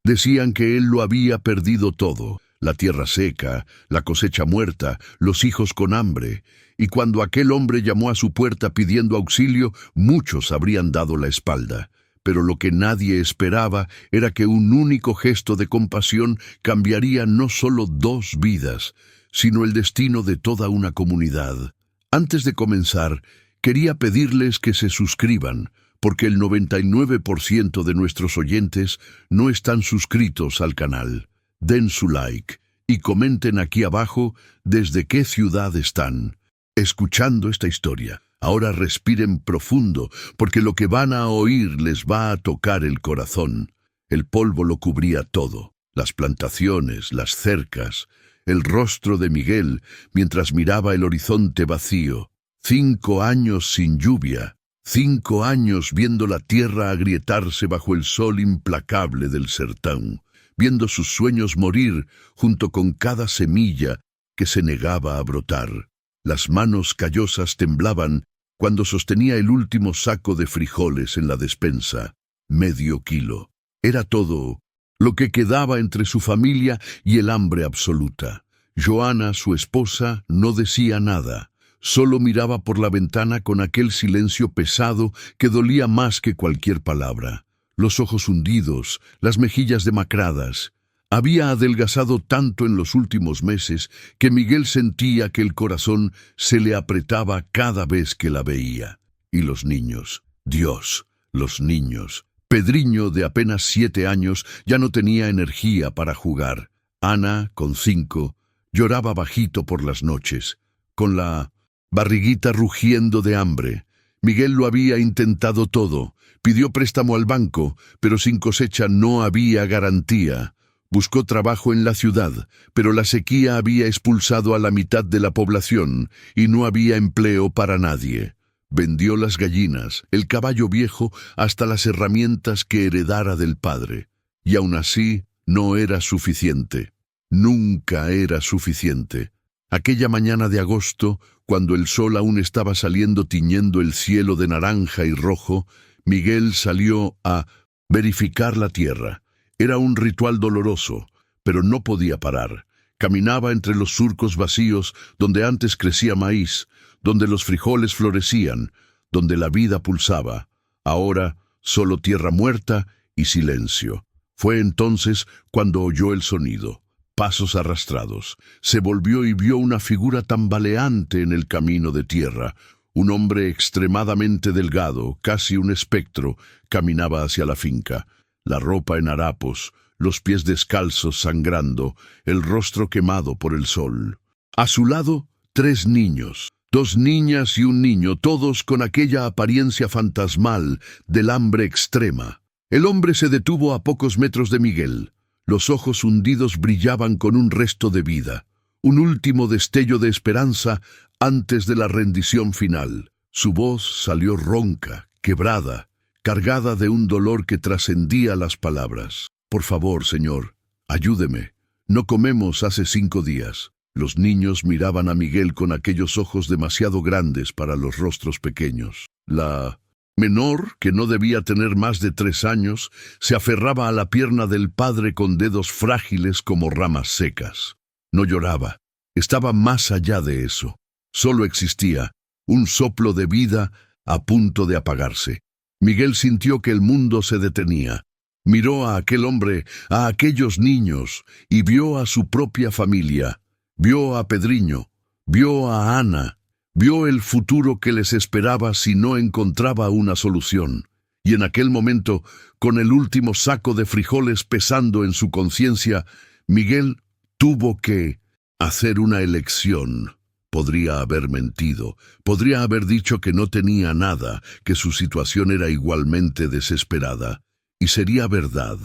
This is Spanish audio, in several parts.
Decían que él lo había perdido todo, la tierra seca, la cosecha muerta, los hijos con hambre, y cuando aquel hombre llamó a su puerta pidiendo auxilio, muchos habrían dado la espalda. Pero lo que nadie esperaba era que un único gesto de compasión cambiaría no solo 2 vidas, sino el destino de toda una comunidad. Antes de comenzar, quería pedirles que se suscriban, porque el 99% de nuestros oyentes no están suscritos al canal. Den su like y comenten aquí abajo desde qué ciudad están escuchando esta historia. Ahora respiren profundo, porque lo que van a oír les va a tocar el corazón. El polvo lo cubría todo, las plantaciones, las cercas, el rostro de Miguel mientras miraba el horizonte vacío. 5 años sin lluvia, 5 años viendo la tierra agrietarse bajo el sol implacable del sertón, viendo sus sueños morir junto con cada semilla que se negaba a brotar. Las manos callosas temblaban cuando sostenía el último saco de frijoles en la despensa, medio kilo. Era todo lo que quedaba entre su familia y el hambre absoluta. Joana, su esposa, no decía nada. Solo miraba por la ventana con aquel silencio pesado que dolía más que cualquier palabra. Los ojos hundidos, las mejillas demacradas. Había adelgazado tanto en los últimos meses que Miguel sentía que el corazón se le apretaba cada vez que la veía. Y los niños, Dios, los niños. Pedriño, de apenas 7 años, ya no tenía energía para jugar. Ana, con 5, lloraba bajito por las noches, con la barriguita rugiendo de hambre. Miguel lo había intentado todo. Pidió préstamo al banco, pero sin cosecha no había garantía. Buscó trabajo en la ciudad, pero la sequía había expulsado a la mitad de la población y no había empleo para nadie. Vendió las gallinas, el caballo viejo, hasta las herramientas que heredara del padre. Y aún así no era suficiente. Nunca era suficiente. Aquella mañana de agosto, cuando el sol aún estaba saliendo tiñendo el cielo de naranja y rojo, Miguel salió a verificar la tierra. Era un ritual doloroso, pero no podía parar. Caminaba entre los surcos vacíos donde antes crecía maíz, donde los frijoles florecían, donde la vida pulsaba. Ahora, solo tierra muerta y silencio. Fue entonces cuando oyó el sonido. Pasos arrastrados. Se volvió y vio una figura tambaleante en el camino de tierra. Un hombre extremadamente delgado, casi un espectro, caminaba hacia la finca. La ropa en harapos, los pies descalzos sangrando, el rostro quemado por el sol. A su lado, 3 niños, 2 niñas y un niño, todos con aquella apariencia fantasmal del hambre extrema. El hombre se detuvo a pocos metros de Miguel. Los ojos hundidos brillaban con un resto de vida, un último destello de esperanza antes de la rendición final. Su voz salió ronca, quebrada, cargada de un dolor que trascendía las palabras. «Por favor, señor, ayúdeme. No comemos hace 5 días». Los niños miraban a Miguel con aquellos ojos demasiado grandes para los rostros pequeños. La menor, que no debía tener más de 3 años, se aferraba a la pierna del padre con dedos frágiles como ramas secas. No lloraba. Estaba más allá de eso. Solo existía un soplo de vida a punto de apagarse. Miguel sintió que el mundo se detenía. Miró a aquel hombre, a aquellos niños, y vio a su propia familia. Vio a Pedriño, vio a Ana, vio el futuro que les esperaba si no encontraba una solución. Y en aquel momento, con el último saco de frijoles pesando en su conciencia, Miguel tuvo que hacer una elección. Podría haber mentido, podría haber dicho que no tenía nada, que su situación era igualmente desesperada. Y sería verdad.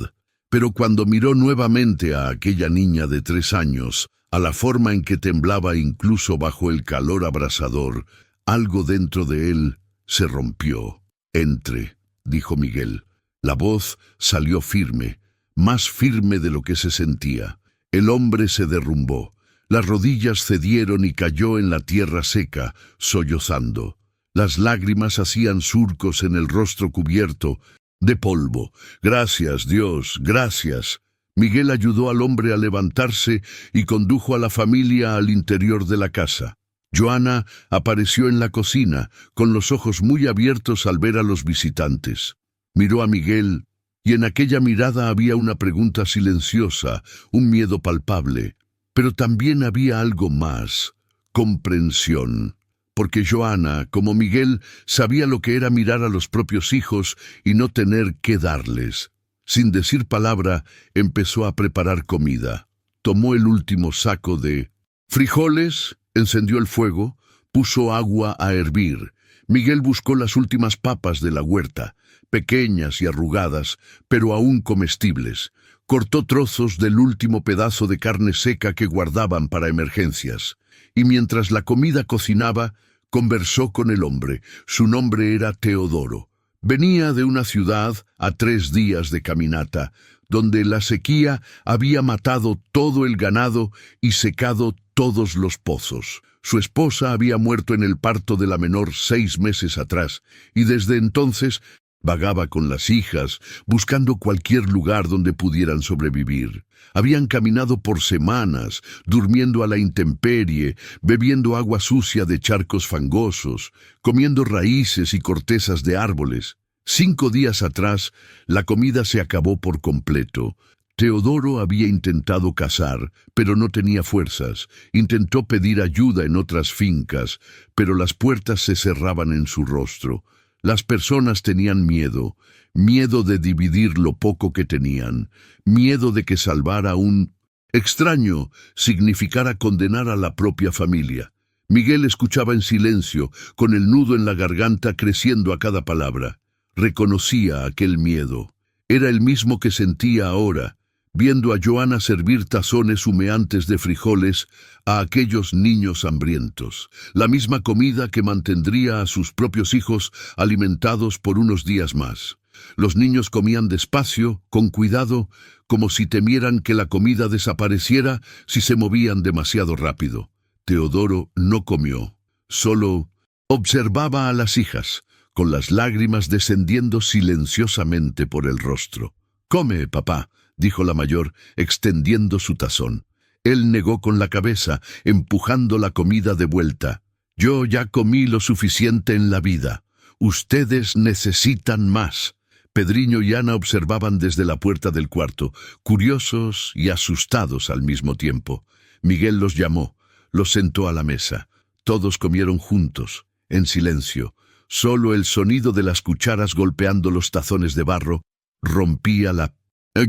Pero cuando miró nuevamente a aquella niña de 3 años, a la forma en que temblaba incluso bajo el calor abrasador, algo dentro de él se rompió. «Entre», dijo Miguel. La voz salió firme, más firme de lo que se sentía. El hombre se derrumbó. Las rodillas cedieron y cayó en la tierra seca, sollozando. Las lágrimas hacían surcos en el rostro cubierto de polvo. «Gracias, Dios, gracias». Miguel ayudó al hombre a levantarse y condujo a la familia al interior de la casa. Joana apareció en la cocina, con los ojos muy abiertos al ver a los visitantes. Miró a Miguel, y en aquella mirada había una pregunta silenciosa, un miedo palpable. Pero también había algo más: comprensión. Porque Joana, como Miguel, sabía lo que era mirar a los propios hijos y no tener qué darles. Sin decir palabra, empezó a preparar comida. Tomó el último saco de frijoles, encendió el fuego, puso agua a hervir. Miguel buscó las últimas papas de la huerta, pequeñas y arrugadas, pero aún comestibles. Cortó trozos del último pedazo de carne seca que guardaban para emergencias. Y mientras la comida cocinaba, conversó con el hombre. Su nombre era Teodoro. Venía de una ciudad a 3 días de caminata, donde la sequía había matado todo el ganado y secado todos los pozos. Su esposa había muerto en el parto de la menor 6 meses atrás, y desde entonces vagaba con las hijas, buscando cualquier lugar donde pudieran sobrevivir. Habían caminado por semanas, durmiendo a la intemperie, bebiendo agua sucia de charcos fangosos, comiendo raíces y cortezas de árboles. 5 días atrás, la comida se acabó por completo. Teodoro había intentado cazar, pero no tenía fuerzas. Intentó pedir ayuda en otras fincas, pero las puertas se cerraban en su rostro. Las personas tenían miedo, miedo de dividir lo poco que tenían, miedo de que salvar a un extraño significara condenar a la propia familia. Miguel escuchaba en silencio, con el nudo en la garganta creciendo a cada palabra. Reconocía aquel miedo. Era el mismo que sentía ahora, viendo a Joana servir tazones humeantes de frijoles a aquellos niños hambrientos, la misma comida que mantendría a sus propios hijos alimentados por unos días más. Los niños comían despacio, con cuidado, como si temieran que la comida desapareciera si se movían demasiado rápido. Teodoro no comió, solo observaba a las hijas, con las lágrimas descendiendo silenciosamente por el rostro. «Come, papá», dijo la mayor, extendiendo su tazón. Él negó con la cabeza, empujando la comida de vuelta. «Yo ya comí lo suficiente en la vida. Ustedes necesitan más». Pedriño y Ana observaban desde la puerta del cuarto, curiosos y asustados al mismo tiempo. Miguel los llamó, los sentó a la mesa. Todos comieron juntos, en silencio. Solo el sonido de las cucharas golpeando los tazones de barro rompía la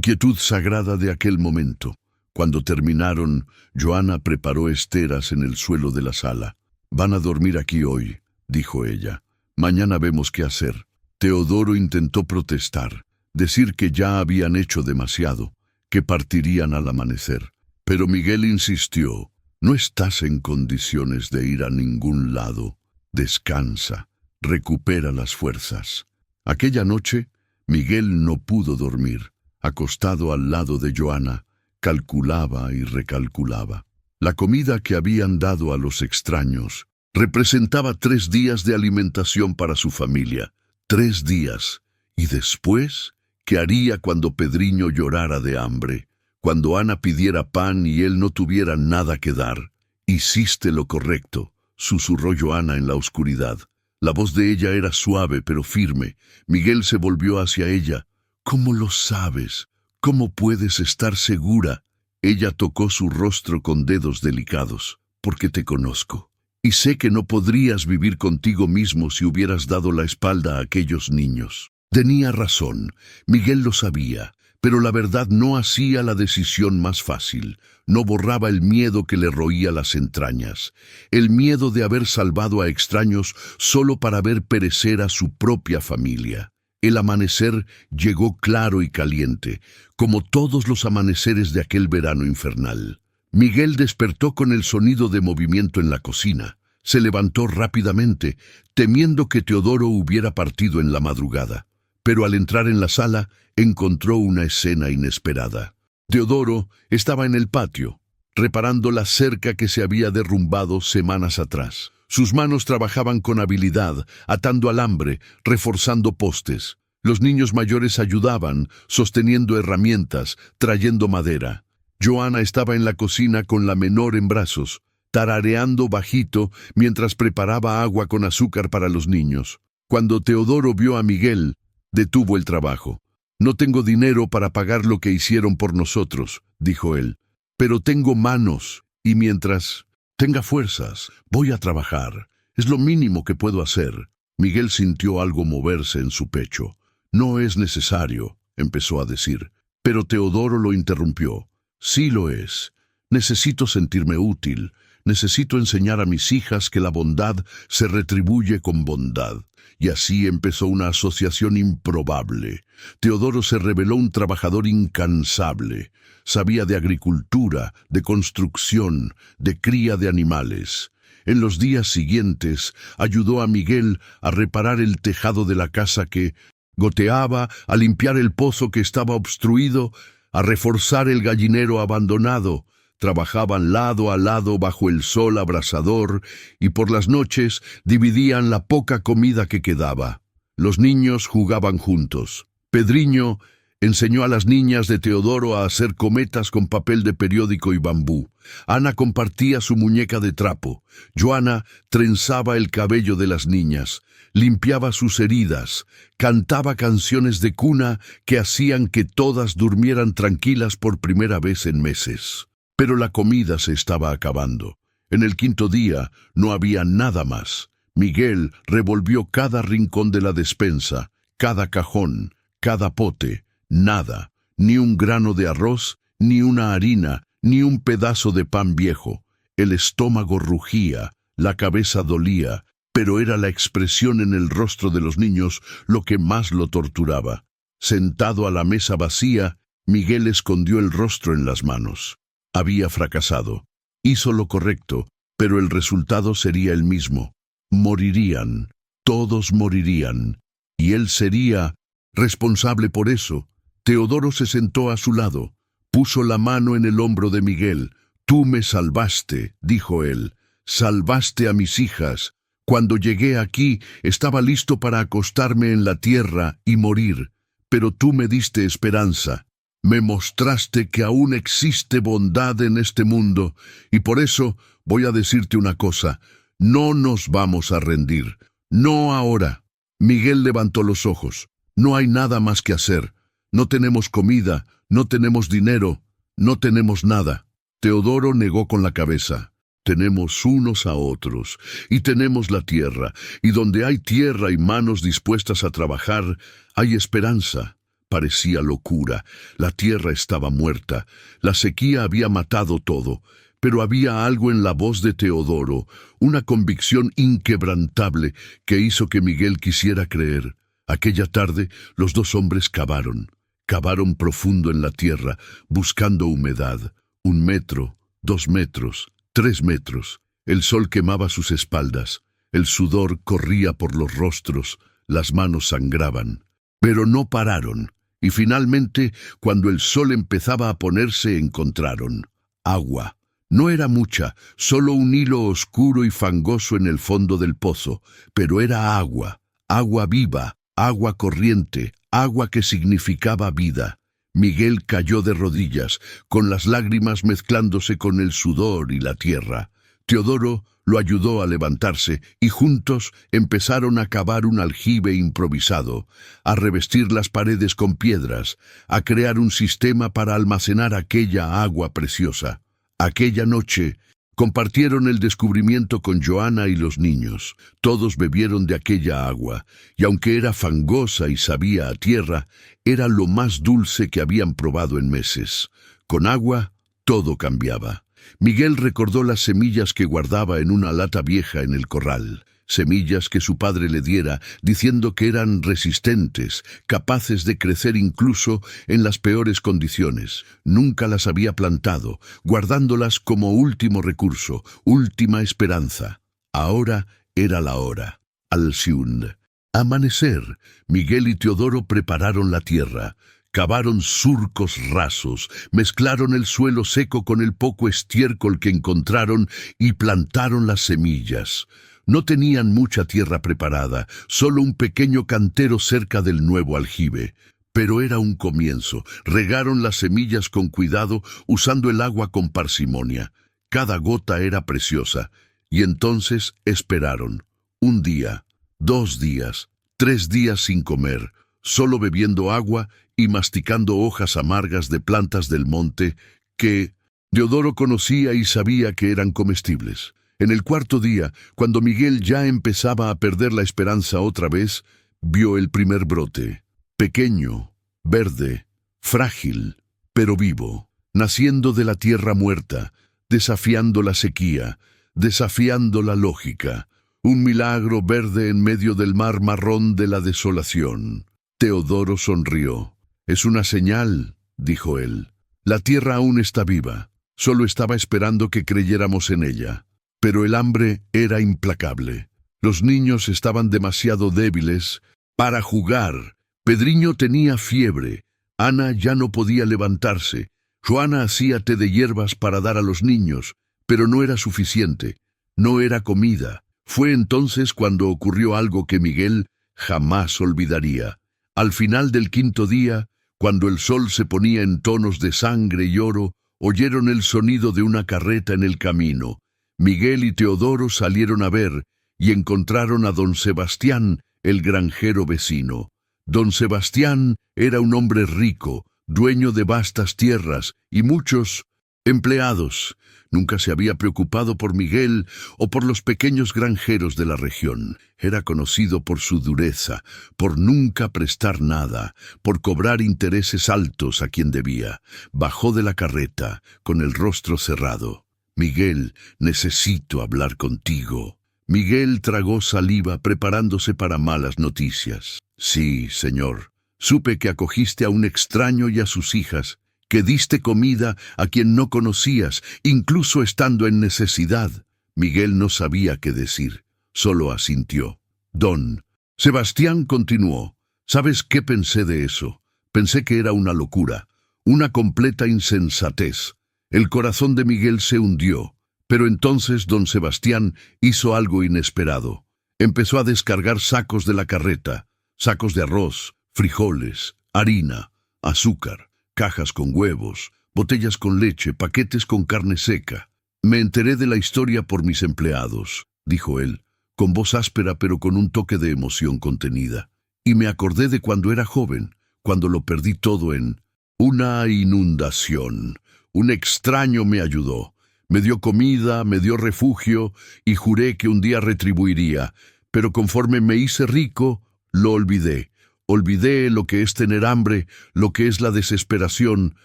quietud sagrada de aquel momento. Cuando terminaron, Joana preparó esteras en el suelo de la sala. «Van a dormir aquí hoy», dijo ella. «Mañana vemos qué hacer». Teodoro intentó protestar, decir que ya habían hecho demasiado, que partirían al amanecer. Pero Miguel insistió: «No estás en condiciones de ir a ningún lado. Descansa, recupera las fuerzas». Aquella noche, Miguel no pudo dormir. Acostado al lado de Joana, calculaba y recalculaba. La comida que habían dado a los extraños representaba 3 días de alimentación para su familia. 3 días. ¿Y después? ¿Qué haría cuando Pedriño llorara de hambre? Cuando Ana pidiera pan y él no tuviera nada que dar. «Hiciste lo correcto», susurró Joana en la oscuridad. La voz de ella era suave pero firme. Miguel se volvió hacia ella. «¿Cómo lo sabes? ¿Cómo puedes estar segura?» Ella tocó su rostro con dedos delicados. «Porque te conozco. Y sé que no podrías vivir contigo mismo si hubieras dado la espalda a aquellos niños». Tenía razón. Miguel lo sabía. Pero la verdad no hacía la decisión más fácil. No borraba el miedo que le roía las entrañas. El miedo de haber salvado a extraños solo para ver perecer a su propia familia. El amanecer llegó claro y caliente, como todos los amaneceres de aquel verano infernal. Miguel despertó con el sonido de movimiento en la cocina. Se levantó rápidamente, temiendo que Teodoro hubiera partido en la madrugada. Pero al entrar en la sala, encontró una escena inesperada. Teodoro estaba en el patio, reparando la cerca que se había derrumbado semanas atrás. Sus manos trabajaban con habilidad, atando alambre, reforzando postes. Los niños mayores ayudaban, sosteniendo herramientas, trayendo madera. Joana estaba en la cocina con la menor en brazos, tarareando bajito mientras preparaba agua con azúcar para los niños. Cuando Teodoro vio a Miguel, detuvo el trabajo. «No tengo dinero para pagar lo que hicieron por nosotros», dijo él. «Pero tengo manos, y mientras tenga fuerzas, voy a trabajar. Es lo mínimo que puedo hacer». Miguel sintió algo moverse en su pecho. «No es necesario», empezó a decir. Pero Teodoro lo interrumpió. «Sí lo es. Necesito sentirme útil. Necesito enseñar a mis hijas que la bondad se retribuye con bondad». Y así empezó una asociación improbable. Teodoro se reveló un trabajador incansable. Sabía de agricultura, de construcción, de cría de animales. En los días siguientes ayudó a Miguel a reparar el tejado de la casa que goteaba, a limpiar el pozo que estaba obstruido, a reforzar el gallinero abandonado. Trabajaban lado a lado bajo el sol abrasador y por las noches dividían la poca comida que quedaba. Los niños jugaban juntos. Pedriño enseñó a las niñas de Teodoro a hacer cometas con papel de periódico y bambú. Ana compartía su muñeca de trapo. Joana trenzaba el cabello de las niñas, limpiaba sus heridas, cantaba canciones de cuna que hacían que todas durmieran tranquilas por primera vez en meses. Pero la comida se estaba acabando. En el quinto día no había nada más. Miguel revolvió cada rincón de la despensa, cada cajón, cada pote. Nada, ni un grano de arroz, ni una harina, ni un pedazo de pan viejo. El estómago rugía, la cabeza dolía, pero era la expresión en el rostro de los niños lo que más lo torturaba. Sentado a la mesa vacía, Miguel escondió el rostro en las manos. Había fracasado. Hizo lo correcto, pero el resultado sería el mismo. Morirían, todos morirían, y él sería responsable por eso. Teodoro se sentó a su lado, puso la mano en el hombro de Miguel. «Tú me salvaste», dijo él, «salvaste a mis hijas. Cuando llegué aquí, estaba listo para acostarme en la tierra y morir, pero tú me diste esperanza. Me mostraste que aún existe bondad en este mundo, y por eso voy a decirte una cosa. No nos vamos a rendir. No ahora». Miguel levantó los ojos. «No hay nada más que hacer. No tenemos comida, no tenemos dinero, no tenemos nada». Teodoro negó con la cabeza. «Tenemos unos a otros, y tenemos la tierra, y donde hay tierra y manos dispuestas a trabajar, hay esperanza». Parecía locura. La tierra estaba muerta. La sequía había matado todo. Pero había algo en la voz de Teodoro, una convicción inquebrantable que hizo que Miguel quisiera creer. Aquella tarde, los dos hombres cavaron. Cavaron profundo en la tierra, buscando humedad. 1 metro, 2 metros, 3 metros. El sol quemaba sus espaldas. El sudor corría por los rostros. Las manos sangraban. Pero no pararon. Y finalmente, cuando el sol empezaba a ponerse, encontraron agua. No era mucha, solo un hilo oscuro y fangoso en el fondo del pozo, pero era agua, agua viva, agua corriente, agua que significaba vida. Miguel cayó de rodillas, con las lágrimas mezclándose con el sudor y la tierra. Teodoro lo ayudó a levantarse y juntos empezaron a cavar un aljibe improvisado, a revestir las paredes con piedras, a crear un sistema para almacenar aquella agua preciosa. Aquella noche compartieron el descubrimiento con Joana y los niños. Todos bebieron de aquella agua, y aunque era fangosa y sabía a tierra, era lo más dulce que habían probado en meses. Con agua, todo cambiaba. Miguel recordó las semillas que guardaba en una lata vieja en el corral, semillas que su padre le diera, diciendo que eran resistentes, capaces de crecer incluso en las peores condiciones. Nunca las había plantado, guardándolas como último recurso, última esperanza. Ahora era la hora. Alciund. Amanecer. Miguel y Teodoro prepararon la tierra. Cavaron surcos rasos, mezclaron el suelo seco con el poco estiércol que encontraron y plantaron las semillas. No tenían mucha tierra preparada, solo un pequeño cantero cerca del nuevo aljibe. Pero era un comienzo. Regaron las semillas con cuidado, usando el agua con parsimonia. Cada gota era preciosa. Y entonces esperaron. 1 día, 2 días, 3 días sin comer, solo bebiendo agua y masticando hojas amargas de plantas del monte que Teodoro conocía y sabía que eran comestibles. En el 4.º día, cuando Miguel ya empezaba a perder la esperanza otra vez, vio el primer brote. Pequeño, verde, frágil, pero vivo, naciendo de la tierra muerta, desafiando la sequía, desafiando la lógica. Un milagro verde en medio del mar marrón de la desolación. Teodoro sonrió. «Es una señal», dijo él. «La tierra aún está viva. Solo estaba esperando que creyéramos en ella». Pero el hambre era implacable. Los niños estaban demasiado débiles para jugar. Pedriño tenía fiebre. Ana ya no podía levantarse. Joana hacía té de hierbas para dar a los niños, pero no era suficiente. No era comida. Fue entonces cuando ocurrió algo que Miguel jamás olvidaría. Al final del 5.º día, cuando el sol se ponía en tonos de sangre y oro, oyeron el sonido de una carreta en el camino. Miguel y Teodoro salieron a ver y encontraron a don Sebastián, el granjero vecino. Don Sebastián era un hombre rico, dueño de vastas tierras y muchos empleados. Nunca se había preocupado por Miguel o por los pequeños granjeros de la región. Era conocido por su dureza, por nunca prestar nada, por cobrar intereses altos a quien debía. Bajó de la carreta, con el rostro cerrado. «Miguel, necesito hablar contigo». Miguel tragó saliva preparándose para malas noticias. «Sí, señor. Supe que acogiste a un extraño y a sus hijas, que diste comida a quien no conocías, incluso estando en necesidad». Miguel no sabía qué decir, solo asintió. Don Sebastián continuó. «¿Sabes qué pensé de eso? Pensé que era una locura, una completa insensatez». El corazón de Miguel se hundió, pero entonces don Sebastián hizo algo inesperado. Empezó a descargar sacos de la carreta, sacos de arroz, frijoles, harina, azúcar, cajas con huevos, botellas con leche, paquetes con carne seca. «Me enteré de la historia por mis empleados», dijo él, con voz áspera pero con un toque de emoción contenida. «Y me acordé de cuando era joven, cuando lo perdí todo en una inundación. Un extraño me ayudó, me dio comida, me dio refugio y juré que un día retribuiría, pero conforme me hice rico, lo olvidé. Olvidé lo que es tener hambre, lo que es la desesperación.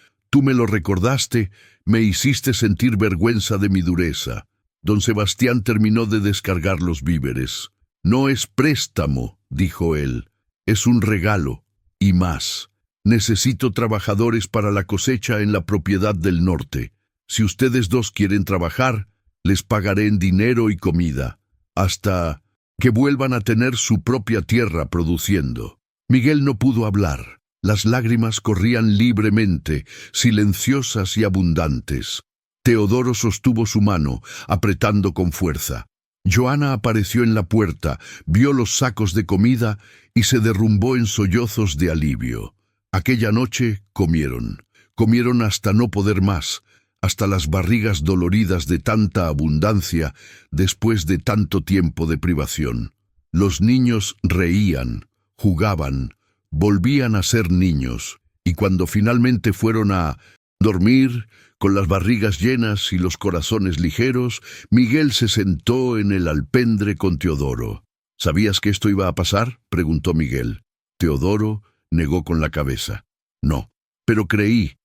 Tú me lo recordaste, me hiciste sentir vergüenza de mi dureza». Don Sebastián terminó de descargar los víveres. «No es préstamo», dijo él, «es un regalo, y más. Necesito trabajadores para la cosecha en la propiedad del norte. Si ustedes dos quieren trabajar, les pagaré en dinero y comida, hasta que vuelvan a tener su propia tierra produciendo». Miguel no pudo hablar. Las lágrimas corrían libremente, silenciosas y abundantes. Teodoro sostuvo su mano, apretando con fuerza. Joana apareció en la puerta, vio los sacos de comida y se derrumbó en sollozos de alivio. Aquella noche comieron hasta no poder más, hasta las barrigas doloridas de tanta abundancia después de tanto tiempo de privación. Los niños reían, jugaban, volvían a ser niños, y cuando finalmente fueron a dormir, con las barrigas llenas y los corazones ligeros, Miguel se sentó en el alpendre con Teodoro. «¿Sabías que esto iba a pasar?», preguntó Miguel. Teodoro negó con la cabeza. «No, pero creí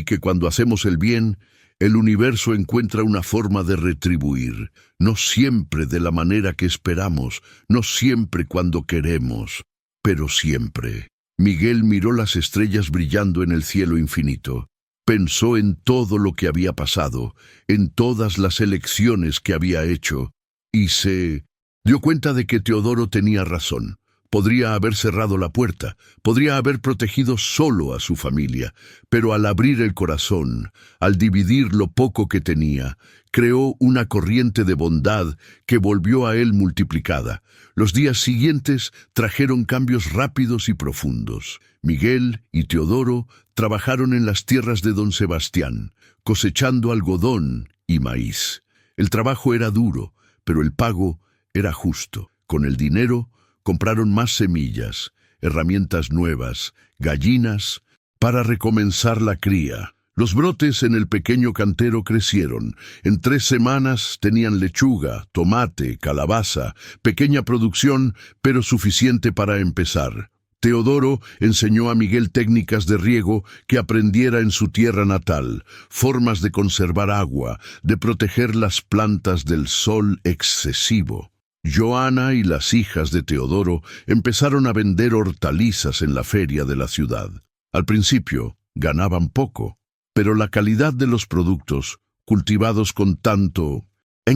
que cuando hacemos el bien, el universo encuentra una forma de retribuir, no siempre de la manera que esperamos, no siempre cuando queremos, pero siempre». Miguel miró las estrellas brillando en el cielo infinito. Pensó en todo lo que había pasado, en todas las elecciones que había hecho, y se dio cuenta de que Teodoro tenía razón. Podría haber cerrado la puerta, podría haber protegido solo a su familia, pero al abrir el corazón, al dividir lo poco que tenía, creó una corriente de bondad que volvió a él multiplicada. Los días siguientes trajeron cambios rápidos y profundos. Miguel y Teodoro trabajaron en las tierras de don Sebastián, cosechando algodón y maíz. El trabajo era duro, pero el pago era justo. Con el dinero compraron más semillas, herramientas nuevas, gallinas, para recomenzar la cría. Los brotes en el pequeño cantero crecieron. En 3 semanas tenían lechuga, tomate, calabaza, pequeña producción, pero suficiente para empezar. Teodoro enseñó a Miguel técnicas de riego que aprendiera en su tierra natal, formas de conservar agua, de proteger las plantas del sol excesivo. Joana y las hijas de Teodoro empezaron a vender hortalizas en la feria de la ciudad. Al principio ganaban poco, pero la calidad de los productos, cultivados con tanto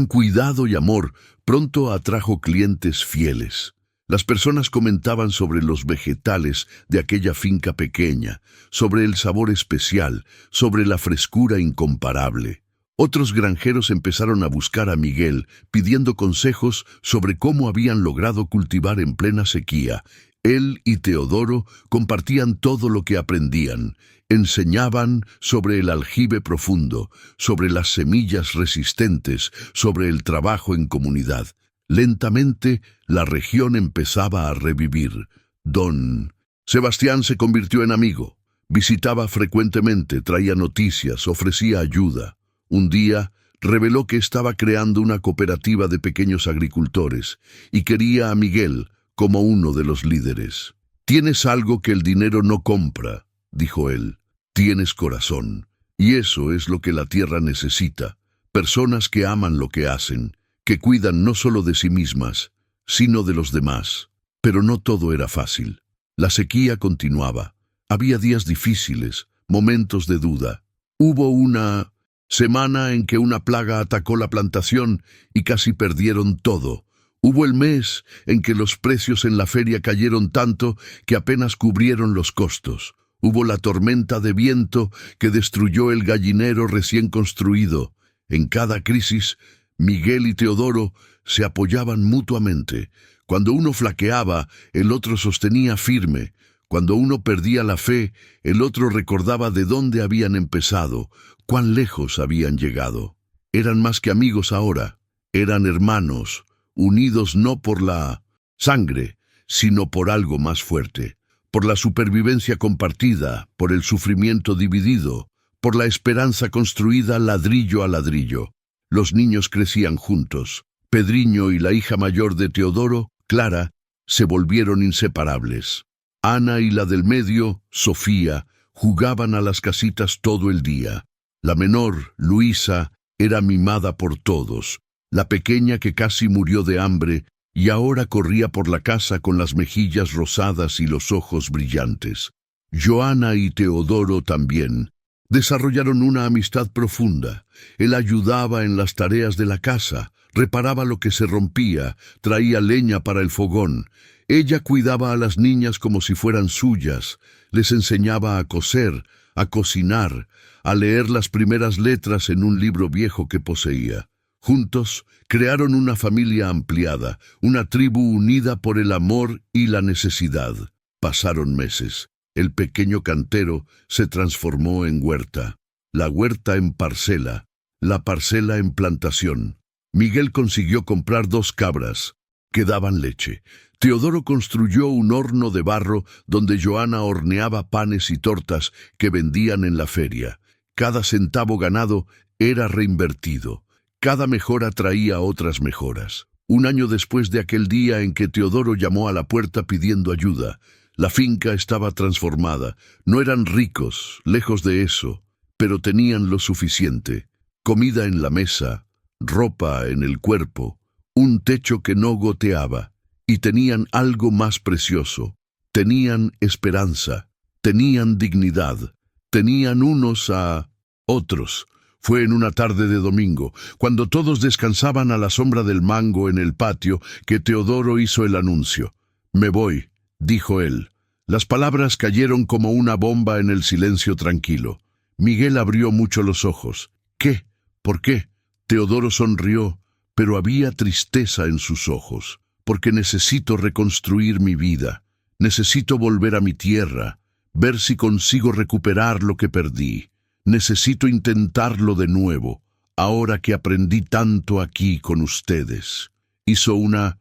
cuidado y amor, pronto atrajo clientes fieles. Las personas comentaban sobre los vegetales de aquella finca pequeña, sobre el sabor especial, sobre la frescura incomparable. Otros granjeros empezaron a buscar a Miguel, pidiendo consejos sobre cómo habían logrado cultivar en plena sequía. Él y Teodoro compartían todo lo que aprendían. Enseñaban sobre el aljibe profundo, sobre las semillas resistentes, sobre el trabajo en comunidad. Lentamente, la región empezaba a revivir. Don Sebastián se convirtió en amigo. Visitaba frecuentemente, traía noticias, ofrecía ayuda. Un día, reveló que estaba creando una cooperativa de pequeños agricultores y quería a Miguel como uno de los líderes. «Tienes algo que el dinero no compra», dijo él. «Tienes corazón, y eso es lo que la tierra necesita. Personas que aman lo que hacen, que cuidan no solo de sí mismas, sino de los demás». Pero no todo era fácil. La sequía continuaba. Había días difíciles, momentos de duda. Hubo una semana en que una plaga atacó la plantación y casi perdieron todo. Hubo el mes en que los precios en la feria cayeron tanto que apenas cubrieron los costos. Hubo la tormenta de viento que destruyó el gallinero recién construido. En cada crisis, Miguel y Teodoro se apoyaban mutuamente. Cuando uno flaqueaba, el otro sostenía firme. Cuando uno perdía la fe, el otro recordaba de dónde habían empezado, cuán lejos habían llegado. Eran más que amigos ahora, eran hermanos, unidos no por la sangre, sino por algo más fuerte, por la supervivencia compartida, por el sufrimiento dividido, por la esperanza construida ladrillo a ladrillo. Los niños crecían juntos. Pedriño y la hija mayor de Teodoro, Clara, se volvieron inseparables. Ana y la del medio, Sofía, jugaban a las casitas todo el día. La menor, Luisa, era mimada por todos. La pequeña que casi murió de hambre y ahora corría por la casa con las mejillas rosadas y los ojos brillantes. Joana y Teodoro también desarrollaron una amistad profunda. Él ayudaba en las tareas de la casa, reparaba lo que se rompía, traía leña para el fogón. Ella cuidaba a las niñas como si fueran suyas, les enseñaba a coser, a cocinar, a leer las primeras letras en un libro viejo que poseía. Juntos crearon una familia ampliada, una tribu unida por el amor y la necesidad. Pasaron meses. El pequeño cantero se transformó en huerta, la huerta en parcela, la parcela en plantación. Miguel consiguió comprar 2 cabras que daban leche. Teodoro construyó un horno de barro donde Joana horneaba panes y tortas que vendían en la feria. Cada centavo ganado era reinvertido. Cada mejora traía otras mejoras. Un año después de aquel día en que Teodoro llamó a la puerta pidiendo ayuda, la finca estaba transformada. No eran ricos, lejos de eso, pero tenían lo suficiente. Comida en la mesa, ropa en el cuerpo, un techo que no goteaba. Y tenían algo más precioso. Tenían esperanza, tenían dignidad, tenían unos a otros. Fue en una tarde de domingo, cuando todos descansaban a la sombra del mango en el patio, que Teodoro hizo el anuncio. Me voy, dijo él. Las palabras cayeron como una bomba en el silencio tranquilo. Miguel abrió mucho los ojos. ¿Qué? ¿Por qué? Teodoro sonrió, pero había tristeza en sus ojos. Porque necesito reconstruir mi vida. Necesito volver a mi tierra, ver si consigo recuperar lo que perdí. Necesito intentarlo de nuevo, ahora que aprendí tanto aquí con ustedes. Hizo una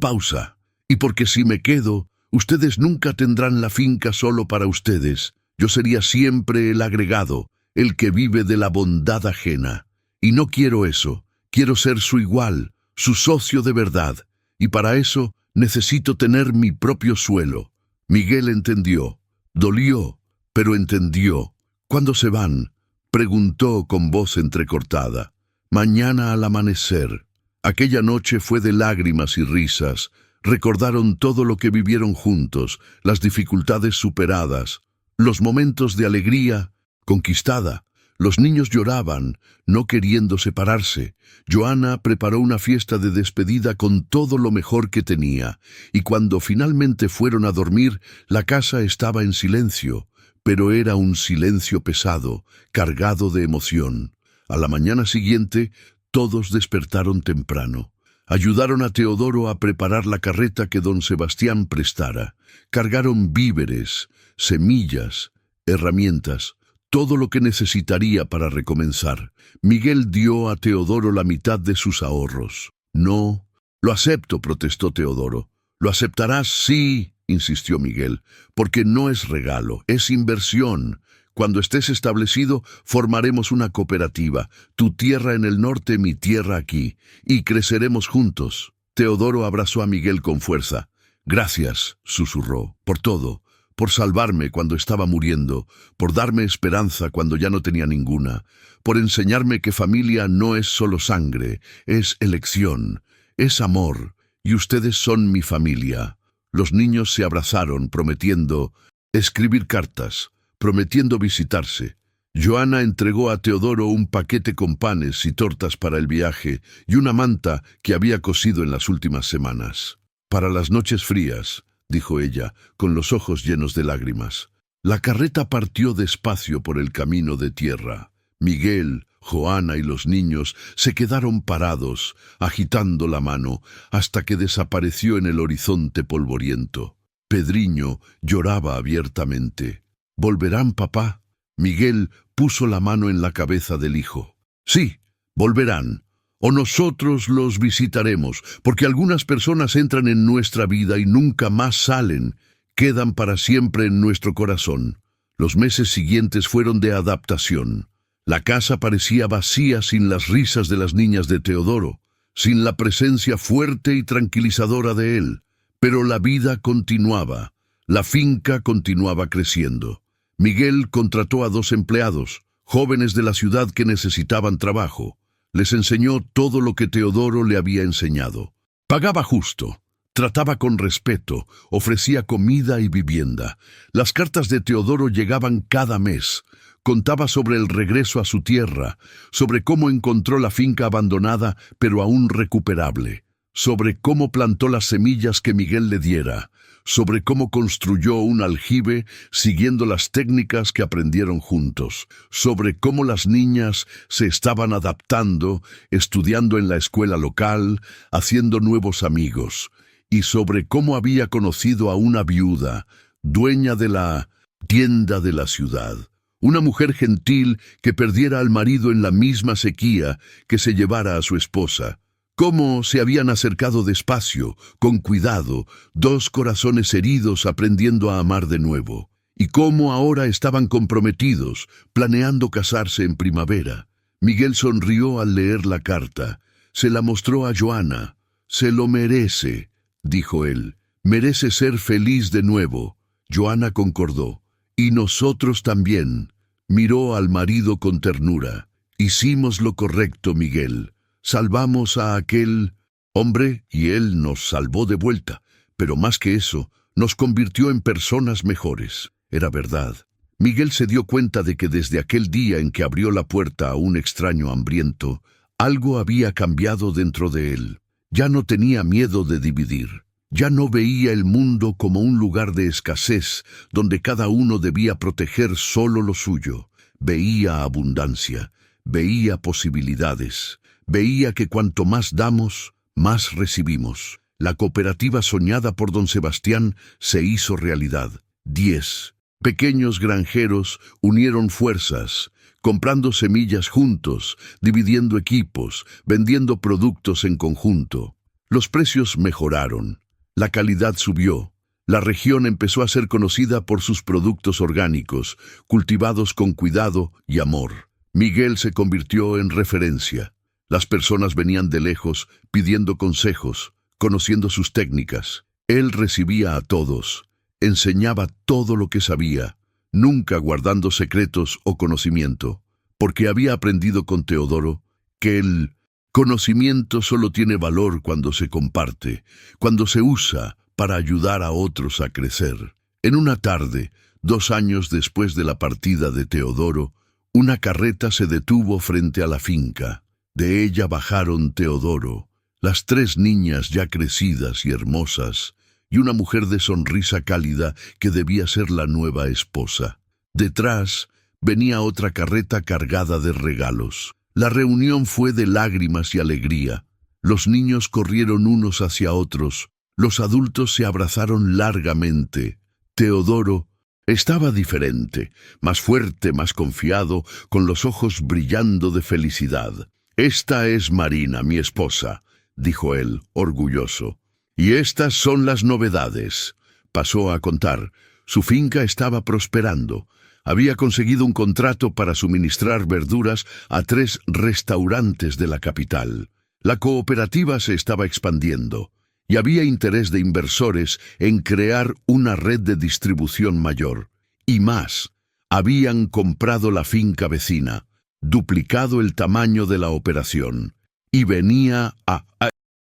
pausa. Y porque si me quedo, ustedes nunca tendrán la finca solo para ustedes. Yo sería siempre el agregado, el que vive de la bondad ajena. Y no quiero eso. Quiero ser su igual, su socio de verdad. Y para eso necesito tener mi propio suelo. Miguel entendió. Dolió, pero entendió. ¿Cuándo se van?, preguntó con voz entrecortada. Mañana al amanecer. Aquella noche fue de lágrimas y risas. Recordaron todo lo que vivieron juntos, las dificultades superadas, los momentos de alegría conquistada. Los niños lloraban, no queriendo separarse. Joana preparó una fiesta de despedida con todo lo mejor que tenía, y cuando finalmente fueron a dormir, la casa estaba en silencio, pero era un silencio pesado, cargado de emoción. A la mañana siguiente, todos despertaron temprano. Ayudaron a Teodoro a preparar la carreta que don Sebastián prestara. Cargaron víveres, semillas, herramientas, todo lo que necesitaría para recomenzar. Miguel dio a Teodoro la mitad de sus ahorros. No, lo acepto, protestó Teodoro. Lo aceptarás, sí, insistió Miguel, porque no es regalo, es inversión. Cuando estés establecido, formaremos una cooperativa, tu tierra en el norte, mi tierra aquí, y creceremos juntos. Teodoro abrazó a Miguel con fuerza. Gracias, susurró, por todo. Por salvarme cuando estaba muriendo, por darme esperanza cuando ya no tenía ninguna, por enseñarme que familia no es solo sangre, es elección, es amor, y ustedes son mi familia. Los niños se abrazaron, prometiendo escribir cartas, prometiendo visitarse. Joana entregó a Teodoro un paquete con panes y tortas para el viaje y una manta que había cosido en las últimas semanas. Para las noches frías, dijo ella, con los ojos llenos de lágrimas. La carreta partió despacio por el camino de tierra. Miguel, Joana y los niños se quedaron parados, agitando la mano, hasta que desapareció en el horizonte polvoriento. Pedriño lloraba abiertamente. ¿Volverán, papá? Miguel puso la mano en la cabeza del hijo. Sí, volverán. O nosotros los visitaremos, porque algunas personas entran en nuestra vida y nunca más salen, quedan para siempre en nuestro corazón. Los meses siguientes fueron de adaptación. La casa parecía vacía sin las risas de las niñas de Teodoro, sin la presencia fuerte y tranquilizadora de él. Pero la vida continuaba, la finca continuaba creciendo. Miguel contrató a 2 empleados, jóvenes de la ciudad que necesitaban trabajo. Les enseñó todo lo que Teodoro le había enseñado. Pagaba justo, trataba con respeto, ofrecía comida y vivienda. Las cartas de Teodoro llegaban cada mes. Contaba sobre el regreso a su tierra, sobre cómo encontró la finca abandonada pero aún recuperable, sobre cómo plantó las semillas que Miguel le diera, sobre cómo construyó un aljibe siguiendo las técnicas que aprendieron juntos, sobre cómo las niñas se estaban adaptando, estudiando en la escuela local, haciendo nuevos amigos, y sobre cómo había conocido a una viuda, dueña de la tienda de la ciudad, una mujer gentil que perdiera al marido en la misma sequía que se llevara a su esposa. Cómo se habían acercado despacio, con cuidado, 2 corazones heridos aprendiendo a amar de nuevo. Y cómo ahora estaban comprometidos, planeando casarse en primavera. Miguel sonrió al leer la carta. Se la mostró a Joana. «Se lo merece», dijo él. «Merece ser feliz de nuevo». Joana concordó. «Y nosotros también». Miró al marido con ternura. «Hicimos lo correcto, Miguel. Salvamos a aquel hombre y él nos salvó de vuelta, pero más que eso, nos convirtió en personas mejores». Era verdad. Miguel se dio cuenta de que desde aquel día en que abrió la puerta a un extraño hambriento, algo había cambiado dentro de él. Ya no tenía miedo de dividir. Ya no veía el mundo como un lugar de escasez, donde cada uno debía proteger solo lo suyo. Veía abundancia, veía posibilidades, veía que cuanto más damos, más recibimos. La cooperativa soñada por don Sebastián se hizo realidad. 10 pequeños granjeros unieron fuerzas, comprando semillas juntos, dividiendo equipos, vendiendo productos en conjunto. Los precios mejoraron. La calidad subió. La región empezó a ser conocida por sus productos orgánicos, cultivados con cuidado y amor. Miguel se convirtió en referencia. Las personas venían de lejos pidiendo consejos, conociendo sus técnicas. Él recibía a todos, enseñaba todo lo que sabía, nunca guardando secretos o conocimiento, porque había aprendido con Teodoro que el conocimiento solo tiene valor cuando se comparte, cuando se usa para ayudar a otros a crecer. En una tarde, 2 años después de la partida de Teodoro, una carreta se detuvo frente a la finca. De ella bajaron Teodoro, las 3 niñas ya crecidas y hermosas, y una mujer de sonrisa cálida que debía ser la nueva esposa. Detrás venía otra carreta cargada de regalos. La reunión fue de lágrimas y alegría. Los niños corrieron unos hacia otros. Los adultos se abrazaron largamente. Teodoro estaba diferente, más fuerte, más confiado, con los ojos brillando de felicidad. «Esta es Marina, mi esposa», dijo él, orgulloso. «Y estas son las novedades». Pasó a contar. Su finca estaba prosperando. Había conseguido un contrato para suministrar verduras a 3 restaurantes de la capital. La cooperativa se estaba expandiendo y había interés de inversores en crear una red de distribución mayor. Y más, habían comprado la finca vecina, duplicado el tamaño de la operación, y venía a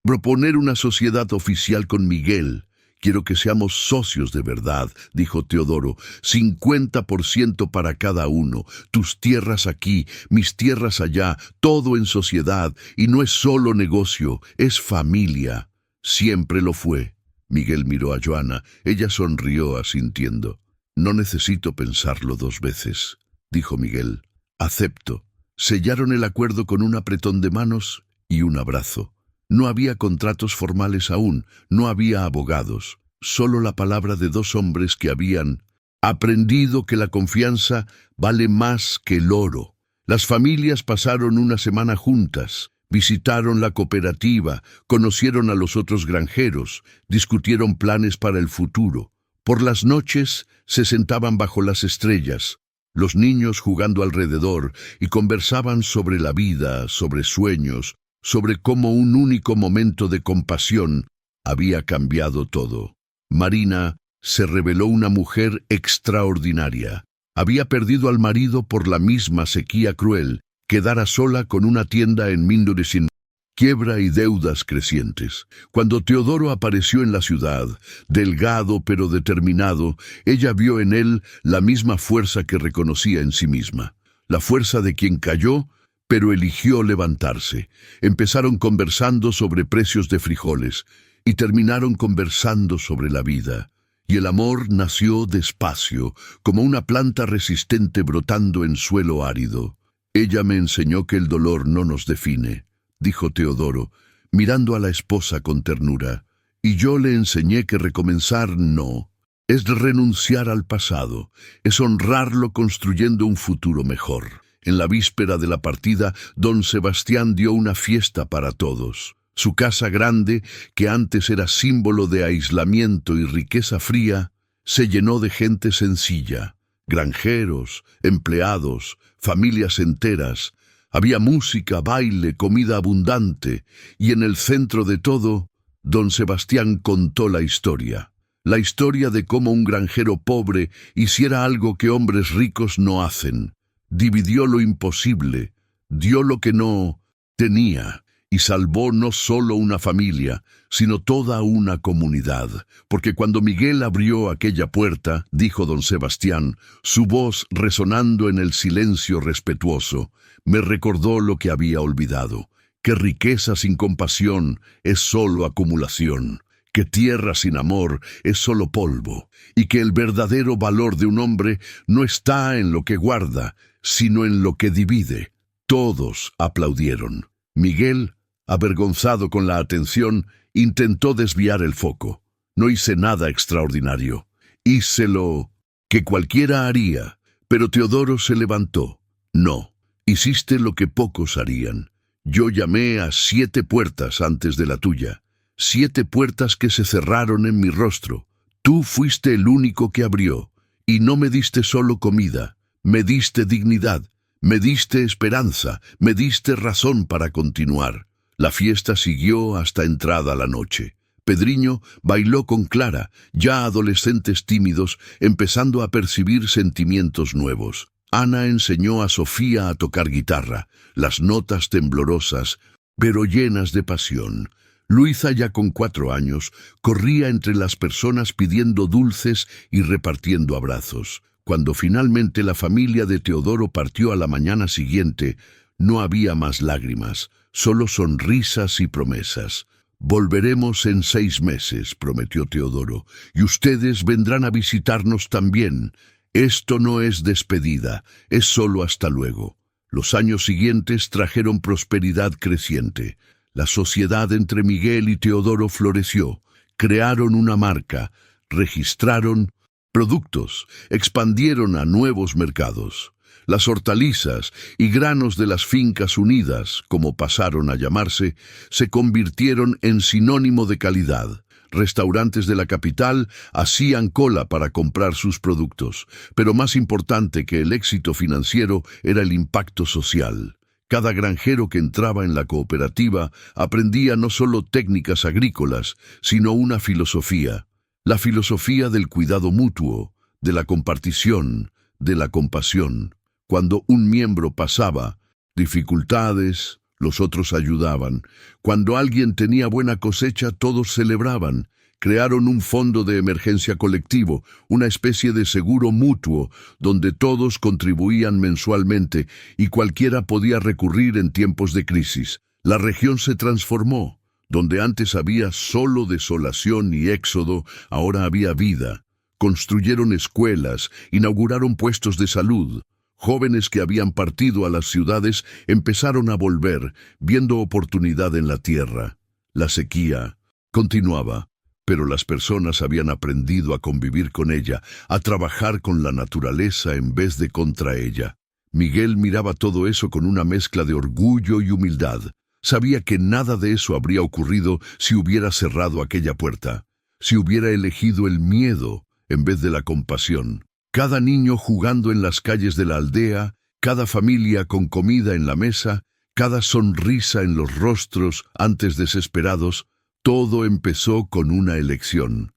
proponer una sociedad oficial con Miguel. «Quiero que seamos socios de verdad», dijo Teodoro, 50% para cada uno, tus tierras aquí, mis tierras allá, todo en sociedad, y no es solo negocio, es familia. Siempre lo fue. Miguel miró a Joana, ella sonrió asintiendo. «No necesito pensarlo 2 veces», dijo Miguel. «Acepto». Sellaron el acuerdo con un apretón de manos y un abrazo. No había contratos formales aún, no había abogados, solo la palabra de 2 hombres que habían aprendido que la confianza vale más que el oro. Las familias pasaron una semana juntas, visitaron la cooperativa, conocieron a los otros granjeros, discutieron planes para el futuro. Por las noches se sentaban bajo las estrellas, los niños jugando alrededor, y conversaban sobre la vida, sobre sueños, sobre cómo un único momento de compasión había cambiado todo. Marina se reveló una mujer extraordinaria. Había perdido al marido por la misma sequía cruel, quedara sola con una tienda en Mindorsin, quiebra y deudas crecientes. Cuando Teodoro apareció en la ciudad, delgado pero determinado, ella vio en él la misma fuerza que reconocía en sí misma. La fuerza de quien cayó, pero eligió levantarse. Empezaron conversando sobre precios de frijoles y terminaron conversando sobre la vida. Y el amor nació despacio, como una planta resistente brotando en suelo árido. «Ella me enseñó que el dolor no nos define», dijo Teodoro, mirando a la esposa con ternura. «Y yo le enseñé que recomenzar no. Es renunciar al pasado, es honrarlo construyendo un futuro mejor». En la víspera de la partida, don Sebastián dio una fiesta para todos. Su casa grande, que antes era símbolo de aislamiento y riqueza fría, se llenó de gente sencilla, granjeros, empleados, familias enteras. Había música, baile, comida abundante, y en el centro de todo, don Sebastián contó la historia de cómo un granjero pobre hiciera algo que hombres ricos no hacen. Dividió lo imposible, dio lo que no tenía, y salvó no solo una familia, sino toda una comunidad. Porque cuando Miguel abrió aquella puerta, dijo don Sebastián, su voz resonando en el silencio respetuoso, me recordó lo que había olvidado, que riqueza sin compasión es solo acumulación, que tierra sin amor es solo polvo, y que el verdadero valor de un hombre no está en lo que guarda, sino en lo que divide. Todos aplaudieron. Miguel, avergonzado con la atención, intentó desviar el foco. No hice nada extraordinario. Hice lo que cualquiera haría, pero Teodoro se levantó. No, hiciste lo que pocos harían. Yo llamé a 7 puertas antes de la tuya. 7 puertas que se cerraron en mi rostro. Tú fuiste el único que abrió, y no me diste solo comida, me diste dignidad, me diste esperanza, me diste razón para continuar. La fiesta siguió hasta entrada la noche. Pedriño bailó con Clara, ya adolescentes tímidos, empezando a percibir sentimientos nuevos. Ana enseñó a Sofía a tocar guitarra, las notas temblorosas, pero llenas de pasión. Luisa, ya con 4 años, corría entre las personas pidiendo dulces y repartiendo abrazos. Cuando finalmente la familia de Teodoro partió a la mañana siguiente, no había más lágrimas, solo sonrisas y promesas. «Volveremos en 6 meses», prometió Teodoro, «y ustedes vendrán a visitarnos también. Esto no es despedida, es solo hasta luego». Los años siguientes trajeron prosperidad creciente. La sociedad entre Miguel y Teodoro floreció. Crearon una marca, registraron productos, expandieron a nuevos mercados. Las hortalizas y granos de las fincas unidas, como pasaron a llamarse, se convirtieron en sinónimo de calidad. Restaurantes de la capital hacían cola para comprar sus productos, pero más importante que el éxito financiero era el impacto social. Cada granjero que entraba en la cooperativa aprendía no solo técnicas agrícolas, sino una filosofía. La filosofía del cuidado mutuo, de la compartición, de la compasión. Cuando un miembro pasaba dificultades, los otros ayudaban. Cuando alguien tenía buena cosecha, todos celebraban. Crearon un fondo de emergencia colectivo, una especie de seguro mutuo, donde todos contribuían mensualmente y cualquiera podía recurrir en tiempos de crisis. La región se transformó. Donde antes había solo desolación y éxodo, ahora había vida. Construyeron escuelas, inauguraron puestos de salud. Jóvenes que habían partido a las ciudades empezaron a volver, viendo oportunidad en la tierra. La sequía continuaba, pero las personas habían aprendido a convivir con ella, a trabajar con la naturaleza en vez de contra ella. Miguel miraba todo eso con una mezcla de orgullo y humildad. Sabía que nada de eso habría ocurrido si hubiera cerrado aquella puerta, si hubiera elegido el miedo en vez de la compasión. Cada niño jugando en las calles de la aldea, cada familia con comida en la mesa, cada sonrisa en los rostros antes desesperados, todo empezó con una elección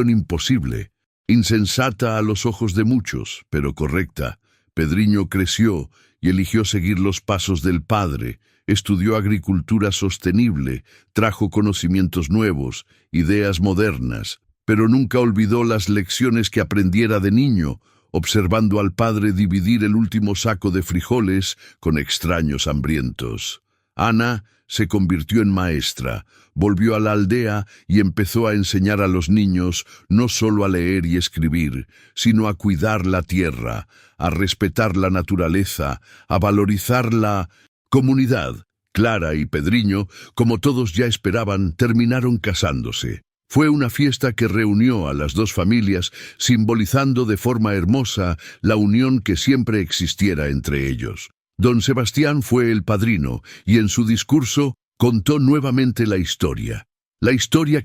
imposible, insensata a los ojos de muchos, pero correcta. Pedriño creció y eligió seguir los pasos del padre, estudió agricultura sostenible, trajo conocimientos nuevos, ideas modernas, pero nunca olvidó las lecciones que aprendiera de niño, observando al padre dividir el último saco de frijoles con extraños hambrientos. Ana se convirtió en maestra, volvió a la aldea y empezó a enseñar a los niños no solo a leer y escribir, sino a cuidar la tierra, a respetar la naturaleza, a valorizar la comunidad. Clara y Pedriño, como todos ya esperaban, terminaron casándose. Fue una fiesta que reunió a las dos familias, simbolizando de forma hermosa la unión que siempre existiera entre ellos. Don Sebastián fue el padrino y en su discurso contó nuevamente la historia